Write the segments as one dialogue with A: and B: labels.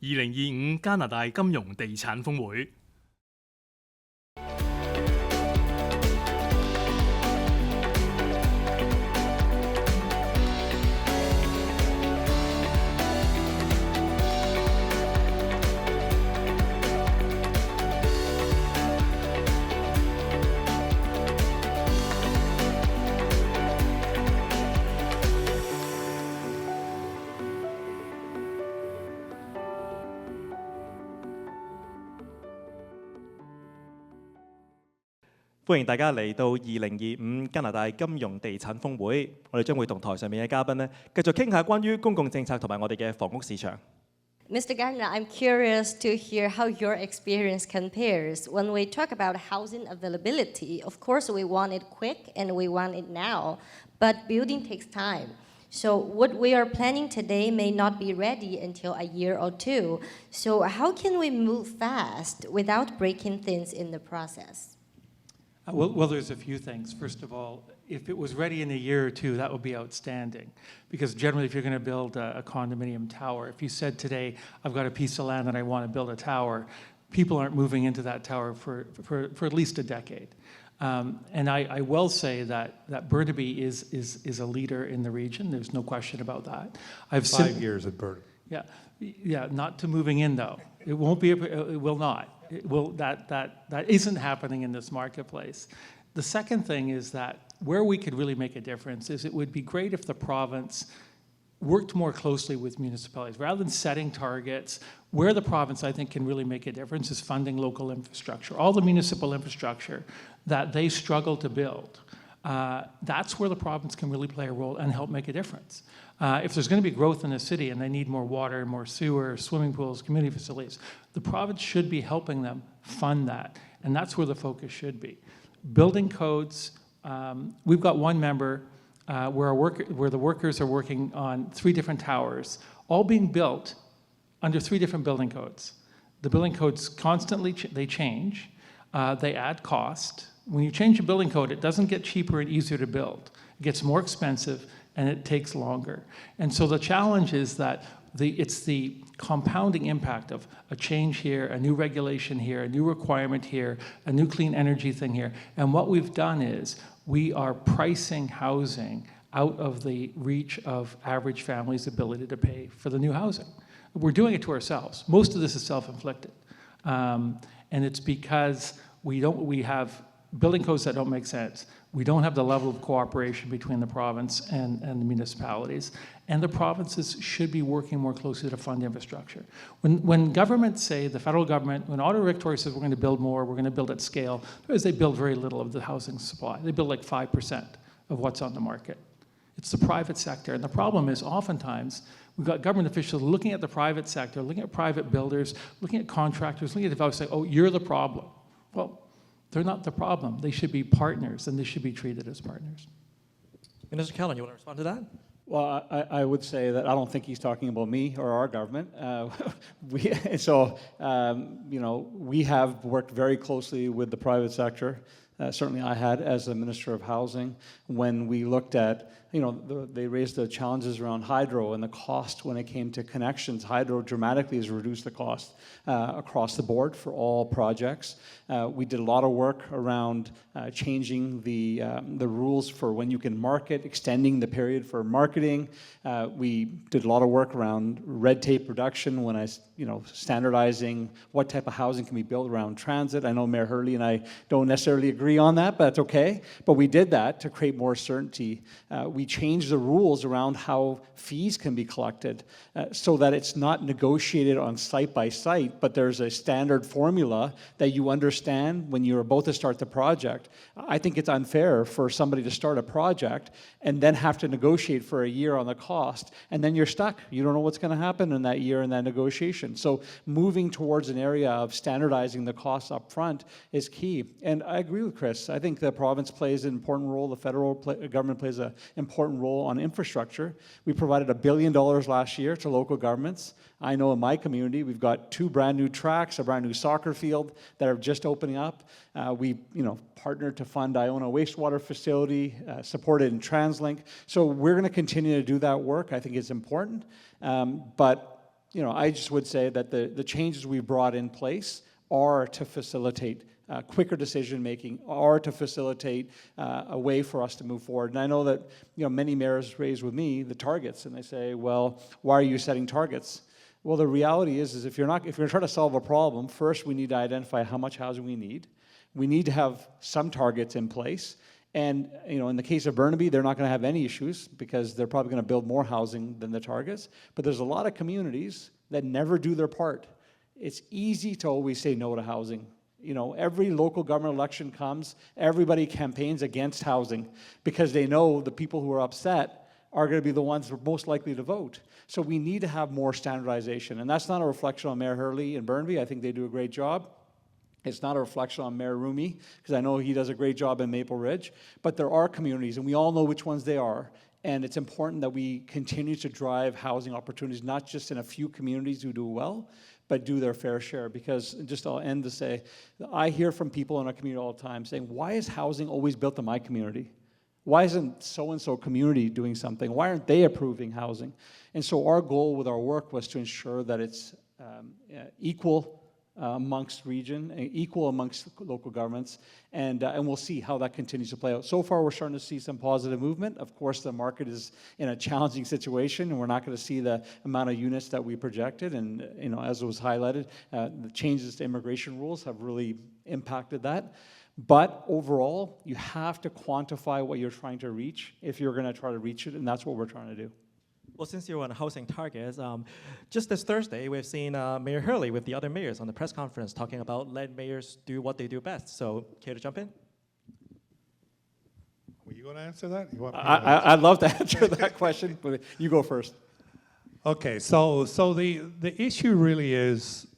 A: 2025加拿大金融地產峰會。
B: 歡迎大家嚟到2025加拿大金融地產峰會，我哋將會同台上面嘅嘉賓咧，繼續傾下關於公共政策同埋我哋嘅房屋市場。
C: Mr. Gardner, I'm curious to hear how your experience compares. When we talk about housing availability, of course we want it quick and we want it now, but building takes time. So what we are planning today may not be ready until a year or two. So how can we move fast without breaking things in the process?
D: Well, there's a few things. First of all, if it was ready in a year or two, that would be outstanding. Because generally, if you're going to build a condominium tower, if you said today, I've got a piece of land and I want to build a tower, people aren't moving into that tower for at least a decade. And I will say that Burnaby is a leader in the region. There's no question about that. I've
E: 5 years at Burnaby.
D: Yeah, not to moving in though. It won't be. It will not. It will, that isn't happening in this marketplace. The second thing is that where we could really make a difference is it would be great if the province worked more closely with municipalities. Rather than setting targets, where the province, I think, can really make a difference is funding local infrastructure. All the municipal infrastructure that they struggle to build, that's where the province can really play a role and help make a difference. If there's going to be growth in the city and they need more water, more sewer, swimming pools, community facilities, the province should be helping them fund that. And that's where the focus should be. Building codes, we've got one member where the workers are working on 3 different towers, all being built under 3 different building codes. The building codes constantly, they change, they add cost. When you change a building code, it doesn't get cheaper and easier to build. It gets more expensive and it takes longer. And so the challenge is that it's the compounding impact of a change here, a new regulation here, a new requirement here, a new clean energy thing here. And what we've done is we are pricing housing out of the reach of average families' ability to pay for the new housing. We're doing it to ourselves. Most of this is self-inflicted. And it's because we have building codes that don't make sense. We don't have the level of cooperation between the province and the municipalities. And the provinces should be working more closely to fund infrastructure. When governments say, the federal government, when Ottawa Victoria says we're going to build more, we're going to build at scale, they build very little of the housing supply. They build like 5% of what's on the market. It's the private sector. And the problem is oftentimes we've got government officials looking at the private sector, looking at private builders, looking at contractors, looking at developers saying, oh, you're the problem. Well, they're not the problem. They should be partners, and they should be treated as partners.
B: Minister Callan, you want to respond to that?
E: Well, I would say that I don't think he's talking about me or our government. We have worked very closely with the private sector. Certainly I had as the Minister of Housing when we looked at, they raised the challenges around hydro and the cost when it came to connections. Hydro dramatically has reduced the cost across the board for all projects. We did a lot of work around changing the rules for when you can market, extending the period for marketing. We did a lot of work around red tape reduction when standardizing what type of housing can be built around transit. I know Mayor Hurley and I don't necessarily agree on that, but that's okay. But we did that to create more certainty. We changed the rules around how fees can be collected so that it's not negotiated on site by site, but there's a standard formula that you understand when you're about to start the project. I think it's unfair for somebody to start a project and then have to negotiate for a year on the cost, and then you're stuck. You don't know what's going to happen in that year in that negotiation. So moving towards an area of standardizing the costs up front is key. And I agree with Chris. I think the province plays an important role. The federal government plays an important role on infrastructure. We provided $1 billion last year to local governments. I know in my community, we've got 2 brand new tracks, a brand new soccer field that are just opening up. We partnered to fund Iona wastewater facility, supported in TransLink. So we're going to continue to do that work. I think it's important. But I just would say that the changes we've brought in place are to facilitate quicker decision-making, are to facilitate a way for us to move forward. And I know that many mayors raise with me the targets, and they say, well, why are you setting targets? Well, the reality is if you're trying to solve a problem, first we need to identify how much housing we need. We need to have some targets in place. And in the case of Burnaby, they're not going to have any issues because they're probably going to build more housing than the targets. But there's a lot of communities that never do their part. It's easy to always say no to housing. Every local government election comes, everybody campaigns against housing because they know the people who are upset are going to be the ones who are most likely to vote. So we need to have more standardization. And that's not a reflection on Mayor Hurley in Burnaby. I think they do a great job. It's not a reflection on Mayor Rumi, because I know he does a great job in Maple Ridge. But there are communities, and we all know which ones they are. And it's important that we continue to drive housing opportunities, not just in a few communities who do well, but do their fair share. Because, I'll end to say, I hear from people in our community all the time saying, why is housing always built in my community? Why isn't so-and-so community doing something? Why aren't they approving housing? And so our goal with our work was to ensure that it's equal amongst region, equal amongst local governments, and we'll see how that continues to play out. So far, we're starting to see some positive movement. Of course, the market is in a challenging situation, and we're not going to see the amount of units that we projected. And as was highlighted, the changes to immigration rules have really impacted that. But overall, you have to quantify what you're trying to reach if you're going to try to reach it, and that's what we're trying to do.
B: Well, since you're on housing targets, just this Thursday, we've seen Mayor Hurley with the other mayors on the press conference talking about let mayors do what they do best. So, care to jump in?
F: Were you going to answer that? You want me to
E: I'd love to answer that question, but you go first.
F: Okay, so the issue really is,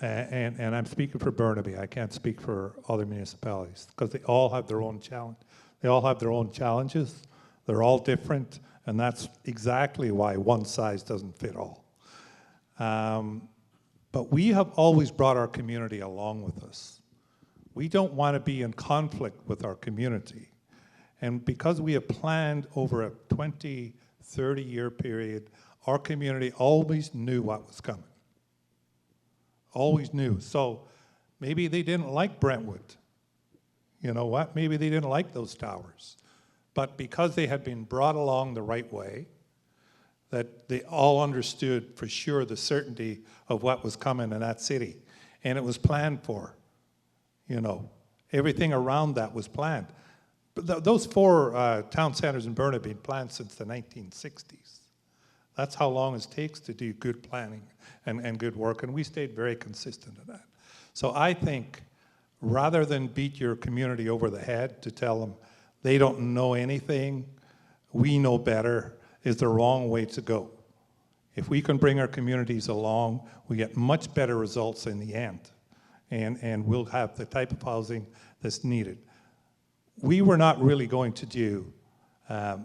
F: and I'm speaking for Burnaby. I can't speak for other municipalities because they all have their own challenge. They all have their own challenges. They're all different. And that's exactly why one size doesn't fit all. But we have always brought our community along with us. We don't want to be in conflict with our community. And because we have planned over a 20, 30-year period, our community always knew what was coming. Always knew. So maybe they didn't like Brentwood. You know what? Maybe they didn't like those towers. But because they had been brought along the right way, that they all understood for sure the certainty of what was coming in that city. And it was planned for, Everything around that was planned. But those four town centers in Burnaby have been planned since the 1960s. That's how long it takes to do good planning and good work, and we stayed very consistent in that. So I think rather than beat your community over the head to tell them, they don't know anything, we know better, is the wrong way to go. If we can bring our communities along, we get much better results in the end, and we'll have the type of housing that's needed. We were not really going to do a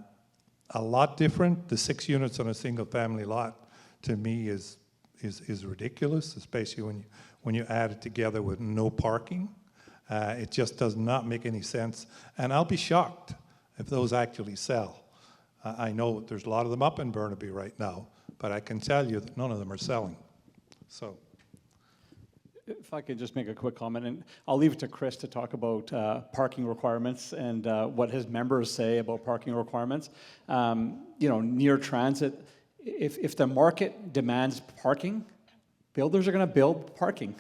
F: lot different. The 6 units on a single family lot, to me, is ridiculous, especially when you add it together with no parking. It just does not make any sense, and I'll be shocked if those actually sell. I know there's a lot of them up in Burnaby right now, but I can tell you that none of them are selling. So,
E: if I could just make a quick comment, and I'll leave it to Chris to talk about parking requirements and what his members say about parking requirements. Near transit, if the market demands parking, builders are going to build parking.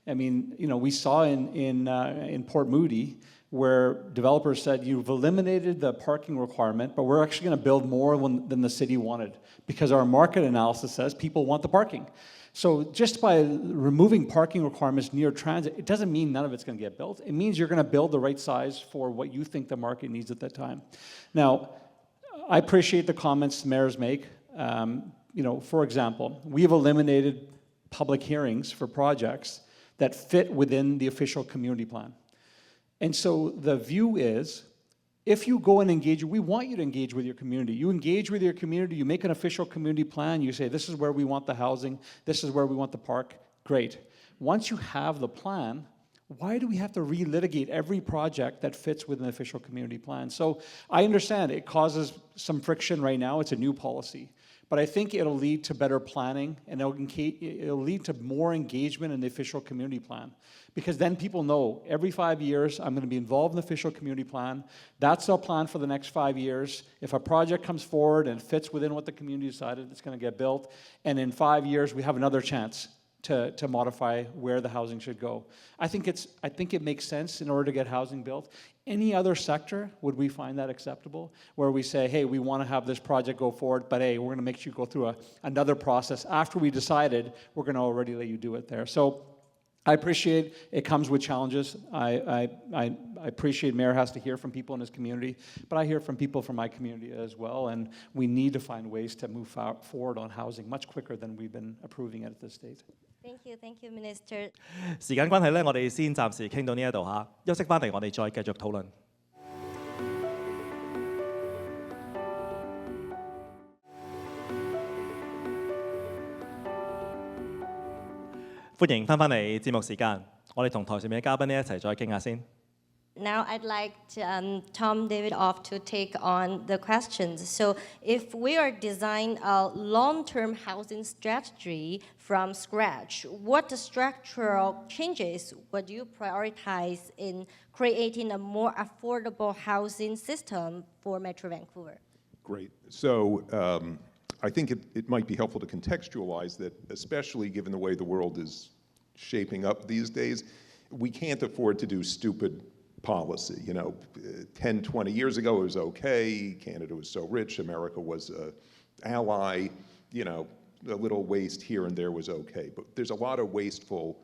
E: I mean, we saw in Port Moody where developers said, you've eliminated the parking requirement, but we're actually going to build more than the city wanted because our market analysis says people want the parking. So just by removing parking requirements near transit, it doesn't mean none of it's going to get built. It means you're going to build the right size for what you think the market needs at that time. Now, I appreciate the comments mayors make. For example, we have eliminated public hearings for projects that fit within the official community plan. And so the view is, if you go and engage, we want you to engage with your community. You engage with your community, you make an official community plan, you say, this is where we want the housing, this is where we want the park, great. Once you have the plan, why do we have to relitigate every project that fits with an official community plan? So I understand it causes some friction right now, it's a new policy. But I think it'll lead to better planning, and it'll lead to more engagement in the official community plan. Because then people know every 5 years I'm going to be involved in the official community plan. That's our plan for the next 5 years. If a project comes forward and fits within what the community decided, it's going to get built. And in 5 years, we have another chance to modify where the housing should go. I think it makes sense in order to get housing built. Any other sector, would we find that acceptable? Where we say, hey, we want to have this project go forward, but hey, we're going to make you go through another process. After we decided, we're going to already let you do it there. So I appreciate it comes with challenges. I appreciate Mayor has to hear from people in his community, but I hear from people from my community as well, and we need to find ways to move forward on housing much quicker than we've been approving it at this stage.
C: Thank you, Minister.
B: 時間關係咧，我哋先暫時傾到呢一度嚇，休息翻嚟我哋再繼續討論。歡迎翻返嚟節目時間，我哋同台上面嘅嘉賓呢一齊再傾下先。
C: Now I'd like Tom David off to take on the questions. So if we are designing a long-term housing strategy from scratch, what structural changes would you prioritize in creating a more affordable housing system for Metro Vancouver?
G: Great. So I think it might be helpful to contextualize that, especially given the way the world is shaping up these days, we can't afford to do stupid policy. 10, 20 years ago it was okay, Canada was so rich, America was an ally, a little waste here and there was okay. But there's a lot of wasteful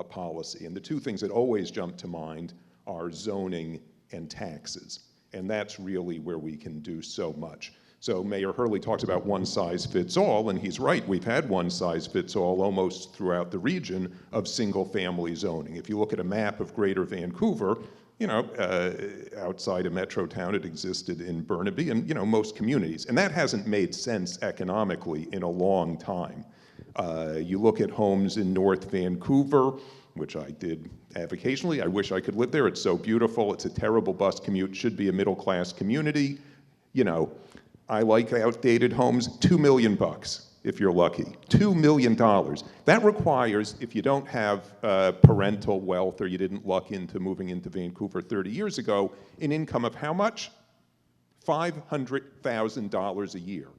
G: policy. And the two things that always jump to mind are zoning and taxes. And that's really where we can do so much. So Mayor Hurley talks about one size fits all, and he's right. We've had one size fits all almost throughout the region of single family zoning. If you look at a map of Greater Vancouver, outside of Metro Town, it existed in Burnaby and, most communities. And that hasn't made sense economically in a long time. You look at homes in North Vancouver, which I did avocationally. I wish I could live there. It's so beautiful. It's a terrible bus commute. Should be a middle-class community. I like outdated homes. $2 million if you're lucky. $2 million. That requires, if you don't have parental wealth or you didn't luck into moving into Vancouver 30 years ago, an income of how much? $500,000 a year.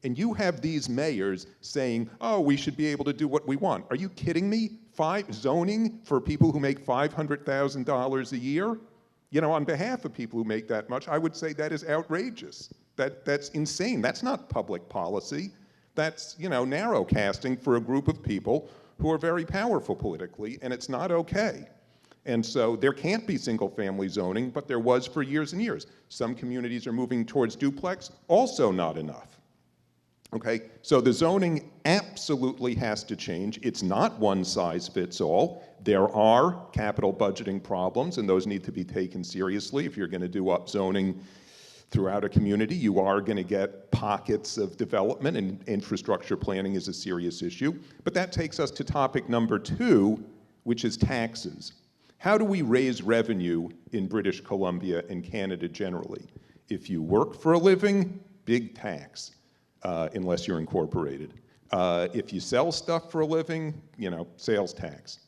G: And you have these mayors saying, oh, we should be able to do what we want. Are you kidding me? Zoning for people who make $500,000 a year? On behalf of people who make that much, I would say that is outrageous. That's insane. That's not public policy. That's, narrow casting for a group of people who are very powerful politically, and it's not okay. And so there can't be single-family zoning, but there was for years and years. Some communities are moving towards duplex, also not enough. Okay, so the zoning absolutely has to change. It's not one size fits all. There are capital budgeting problems, and those need to be taken seriously. If you're going to do upzoning throughout a community, you are going to get pockets of development, and infrastructure planning is a serious issue. But that takes us to topic number 2, which is taxes. How do we raise revenue in British Columbia and Canada generally? If you work for a living, big tax, unless you're incorporated. If you sell stuff for a living, sales tax.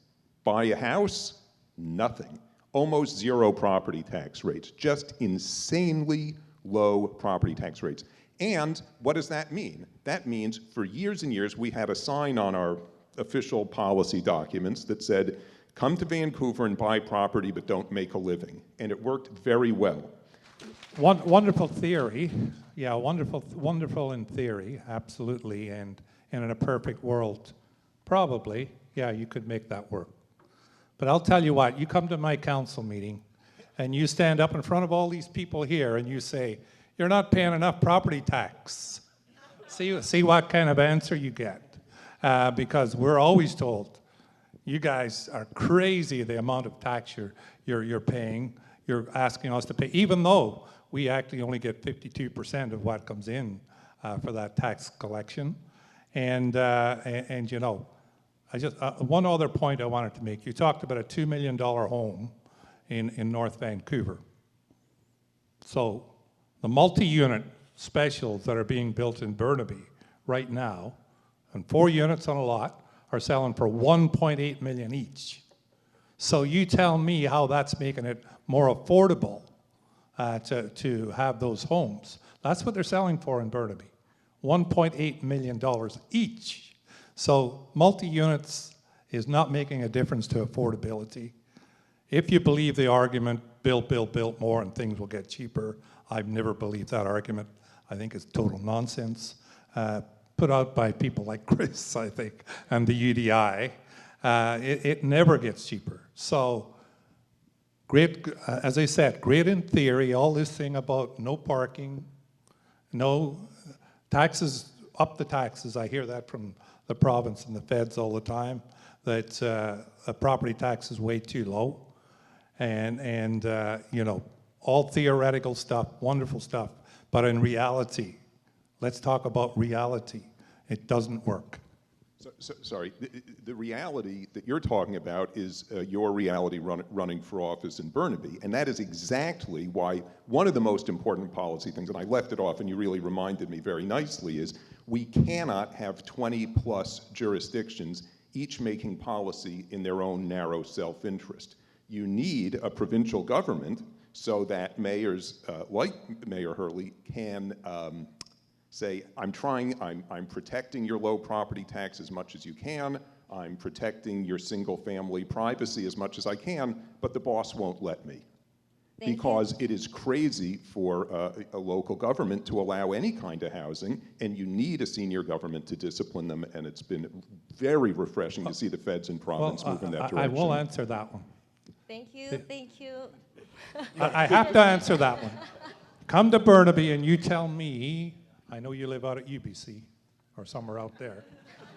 G: Buy a house, nothing. Almost zero property tax rates, just insanely low property tax rates. And what does that mean? That means for years and years, we had a sign on our official policy documents that said, come to Vancouver and buy property, but don't make a living. And it worked very well.
F: Wonderful theory. Yeah, wonderful in theory, absolutely. And in a perfect world, probably, yeah, you could make that work. But I'll tell you what, you come to my council meeting and you stand up in front of all these people here and you say, you're not paying enough property tax. See what kind of answer you get. Because we're always told, you guys are crazy the amount of tax you're paying. You're asking us to pay, even though we actually only get 52% of what comes in for that tax collection. And one other point I wanted to make. You talked about a $2 million home in North Vancouver. So the multi-unit specials that are being built in Burnaby right now, and 4 units on a lot are selling for $1.8 million each. So you tell me how that's making it more affordable to have those homes. That's what they're selling for in Burnaby, $1.8 million each. So multi-units is not making a difference to affordability. If you believe the argument, build more and things will get cheaper, I've never believed that argument. I think it's total nonsense. Put out by people like Chris, I think, and the UDI. It never gets cheaper. So great, as I said, great in theory, all this thing about no parking, no taxes, up the taxes. I hear that from the province and the feds all the time, that the property tax is way too low. And you know, all theoretical stuff, wonderful stuff, but in reality, let's talk about reality. It doesn't work.
G: Sorry, the reality that you're talking about is your reality running for office in Burnaby, and that is exactly why one of the most important policy things, and I left it off and you really reminded me very nicely, is we cannot have 20+ jurisdictions each making policy in their own narrow self-interest. You need a provincial government so that mayors like Mayor Hurley can say, I'm protecting your low property tax as much as you can, I'm protecting your single family privacy as much as I can, but the boss won't let me. Because it is crazy for a local government to allow any kind of housing, and you need a senior government to discipline them, and it's been very refreshing to see the feds in province move in that direction.
F: I will answer that one.
C: Thank you.
F: I have to answer that one. Come to Burnaby and you tell me, I know you live out at UBC or somewhere out there.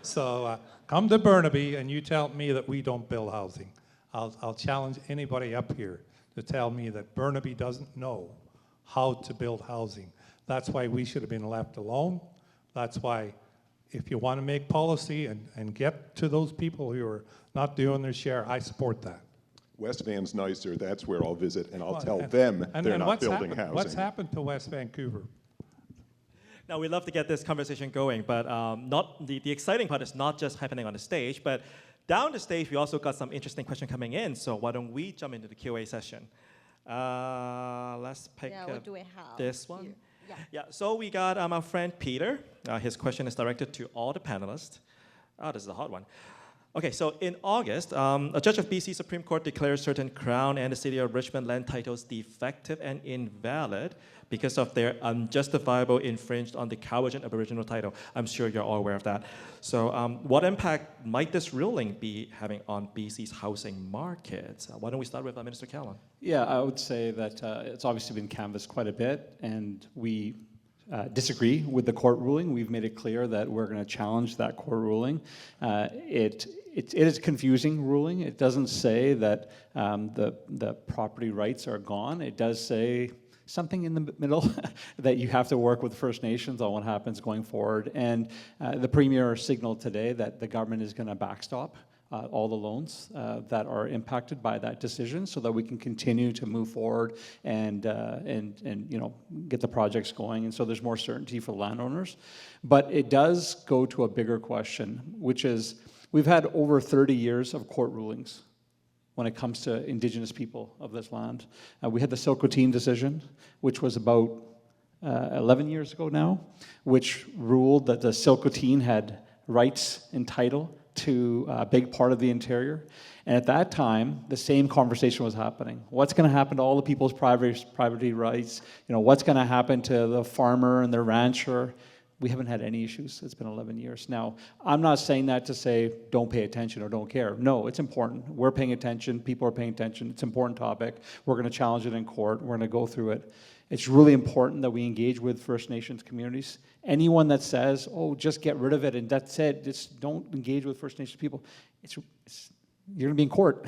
F: So come to Burnaby and you tell me that we don't build housing. I'll challenge anybody up here to tell me that Burnaby doesn't know how to build housing. That's why we should have been left alone. That's why if you want to make policy and get to those people who are not doing their share, I support that.
G: West Van's nicer, that's where I'll visit, and I'll tell them they're not building housing.
F: What's happened to West Vancouver?
B: Now, we'd love to get this conversation going, but not the exciting part is not just happening on the stage, but down the stage, we also got some interesting questions coming in, so why don't we jump into the Q&A session? Let's pick
C: what do we have
B: this one.
C: here?
B: Yeah, so we got our friend Peter. His question is directed to all the panelists. Oh, this is a hard one. Okay, so in August, a judge of BC Supreme Court declared certain Crown and the City of Richmond land titles defective and invalid because of their unjustifiable infringement on the Cowichan Aboriginal title. I'm sure you're all aware of that. So what impact might this ruling be having on BC's housing market? Why don't we start with Minister Callan?
E: Yeah, I would say that it's obviously been canvassed quite a bit, and we disagree with the court ruling. We've made it clear that we're going to challenge that court ruling. It is a confusing ruling. It doesn't say that the property rights are gone. It does say something in the middle that you have to work with First Nations on what happens going forward. And the Premier signaled today that the government is going to backstop all the loans that are impacted by that decision, so that we can continue to move forward and you know, get the projects going. And so there's more certainty for landowners. But it does go to a bigger question, which is we've had over 30 years of court rulings when it comes to Indigenous people of this land. We had the Silcoteen decision, which was about 11 years ago now, which ruled that the Silcoteen had rights and title to a big part of the interior. And at that time, the same conversation was happening. What's going to happen to all the people's property rights? You know, what's going to happen to the farmer and the rancher? We haven't had any issues. It's been 11 years. Now, I'm not saying that to say don't pay attention or don't care. No, it's important. We're paying attention. People are paying attention. It's an important topic. We're going to challenge it in court. We're going to go through it. It's really important that we engage with First Nations communities. Anyone that says, oh, just get rid of it and that's it, just don't engage with First Nations people, you're going to be in court.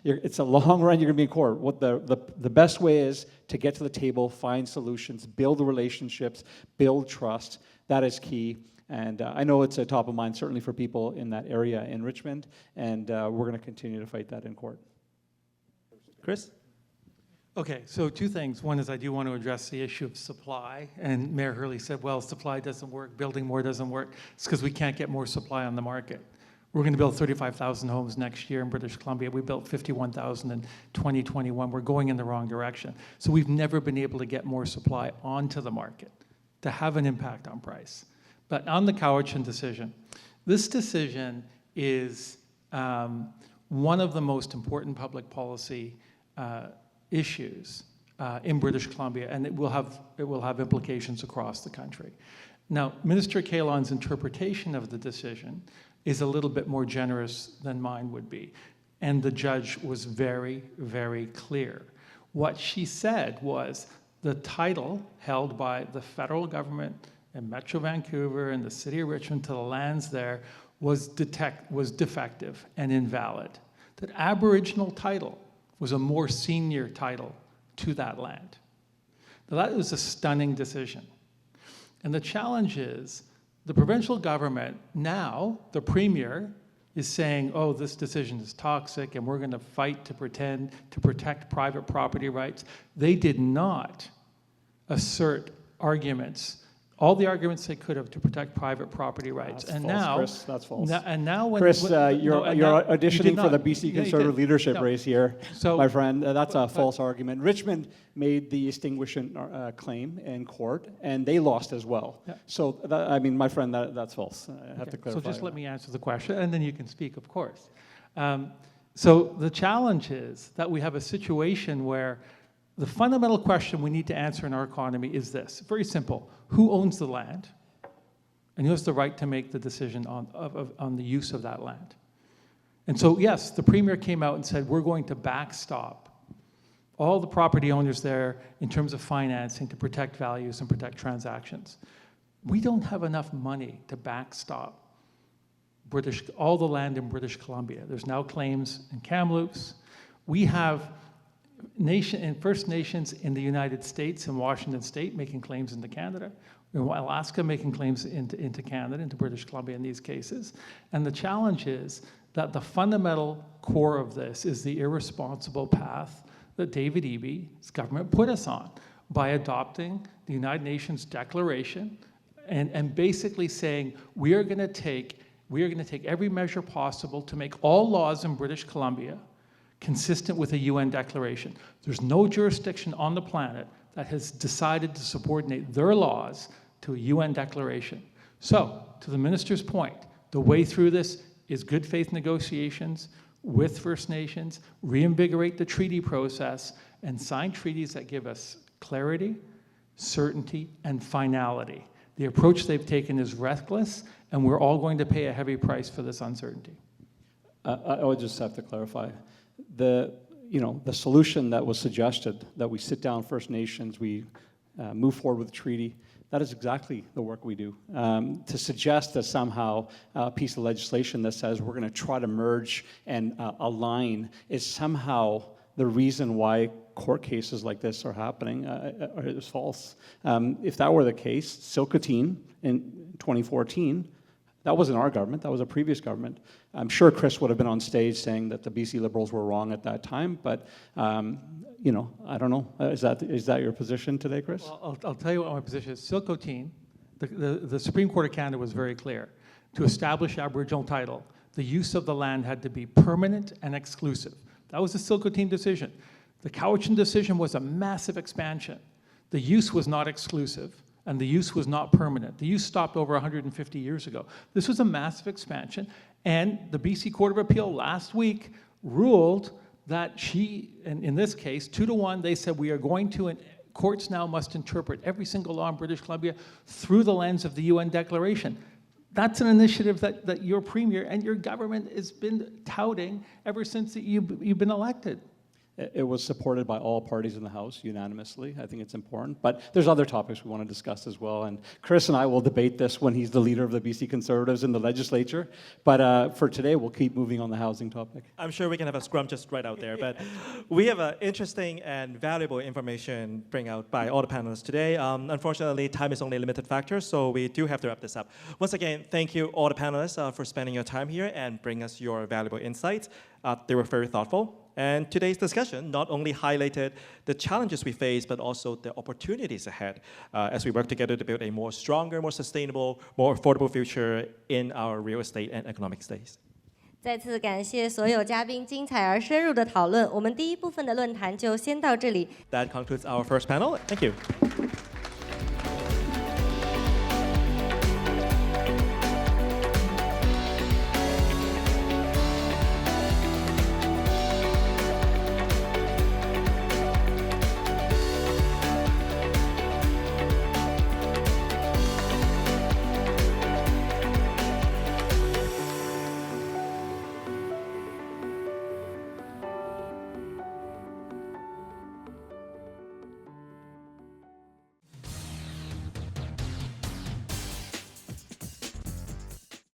E: It's a long run, you're going to be in court. What the best way is to get to the table, find solutions, build relationships, build trust. That is key. And I know it's a top of mind, certainly for people in that area in Richmond, and we're going to continue to fight that in court.
B: Chris?
D: Okay, so two things. One is I do want to address the issue of supply. And Mayor Hurley said, well, supply doesn't work, building more doesn't work. It's because we can't get more supply on the market. We're going to build 35,000 homes next year in British Columbia. We built 51,000 in 2021. We're going in the wrong direction. So we've never been able to get more supply onto the market to have an impact on price. But on the Cowichan decision, this decision is one of the most important public policy issues in British Columbia, and it will have implications across the country. Now, Minister Kahlon's interpretation of the decision is a little bit more generous than mine would be, and the judge was very, very clear. What she said was the title held by the federal government in Metro Vancouver and the City of Richmond to the lands there was defective and invalid. That Aboriginal title was a more senior title to that land. Now that was a stunning decision. And the challenge is the provincial government now, the Premier, is saying, oh, this decision is toxic and we're going to fight to protect private property rights. They did not assert arguments, all the arguments they could have to protect private property rights.
E: That's
D: and
E: false,
D: now,
E: Chris, that's false.
D: And now when
E: Chris,
D: no,
E: you're auditioning for the BC
D: Yeah, you
E: Conservative
D: did.
E: leadership
D: No.
E: race here,
D: So-
E: my friend. That's a false argument. Richmond made the extinguishment claim in court, and they lost as well.
D: Yeah.
E: So, I mean, my friend, that's false. I have to clarify.
D: So just let me answer the question, and then you can speak, of course. So the challenge is that we have a situation where the fundamental question we need to answer in our economy is this. Very simple. Who owns the land? And who has the right to make the decision on the use of that land? And so, yes, the Premier came out and said, we're going to backstop all the property owners there in terms of financing to protect values and protect transactions. We don't have enough money to backstop all the land in British Columbia. There's now claims in Kamloops. We have First Nations in the United States and Washington State making claims into Canada. Alaska making claims into Canada, into British Columbia in these cases. And the challenge is that the fundamental core of this is the irresponsible path that David Eby's government put us on by adopting the United Nations Declaration and basically saying we are going to take every measure possible to make all laws in British Columbia consistent with a UN declaration. There's no jurisdiction on the planet that has decided to subordinate their laws to a UN declaration. So, to the minister's point, the way through this is good faith negotiations with First Nations, reinvigorate the treaty process, and sign treaties that give us clarity, certainty, and finality. The approach they've taken is reckless, and we're all going to pay a heavy price for this uncertainty.
E: I would just have to clarify. The solution that was suggested, that we sit down First Nations, we move forward with the treaty, that is exactly the work we do. To suggest that somehow a piece of legislation that says we're going to try to merge and align is somehow the reason why court cases like this are happening is false. If that were the case, Silcoteen in 2014, that wasn't our government, that was a previous government. I'm sure Chris would have been on stage saying that the BC Liberals were wrong at that time, but I don't know. Is that your position today, Chris?
D: Well, I'll tell you what my position is. Silcoteen, the Supreme Court of Canada was very clear. To establish Aboriginal title, the use of the land had to be permanent and exclusive. That was the Silcoteen decision. The Cowichan decision was a massive expansion. The use was not exclusive, and the use was not permanent. The use stopped over 150 years ago. This was a massive expansion, and the BC Court of Appeal last week ruled that in this case, 2-1, they said we are going to, and courts now must interpret every single law in British Columbia through the lens of the UN Declaration. That's an initiative that your Premier and your government has been touting ever since you've been elected.
E: It was supported by all parties in the House unanimously. I think it's important. But there's other topics we want to discuss as well. And Chris and I will debate this when he's the leader of the BC Conservatives in the legislature. But for today, we'll keep moving on the housing topic.
B: I'm sure we can have a scrum just right out there. But we have interesting and valuable information bring out by all the panelists today. Unfortunately, time is only a limited factor, so we do have to wrap this up. Once again, thank you all the panelists for spending your time here and bring us your valuable insights. They were very thoughtful. And today's discussion not only highlighted the challenges we face, but also the opportunities ahead as we work together to build a more stronger, more sustainable, more affordable future in our real estate and economic space.
C: 再次感谢所有嘉宾精彩而深入的讨论。我们第一部分的论坛就先到这里。
B: That concludes our first panel. Thank you.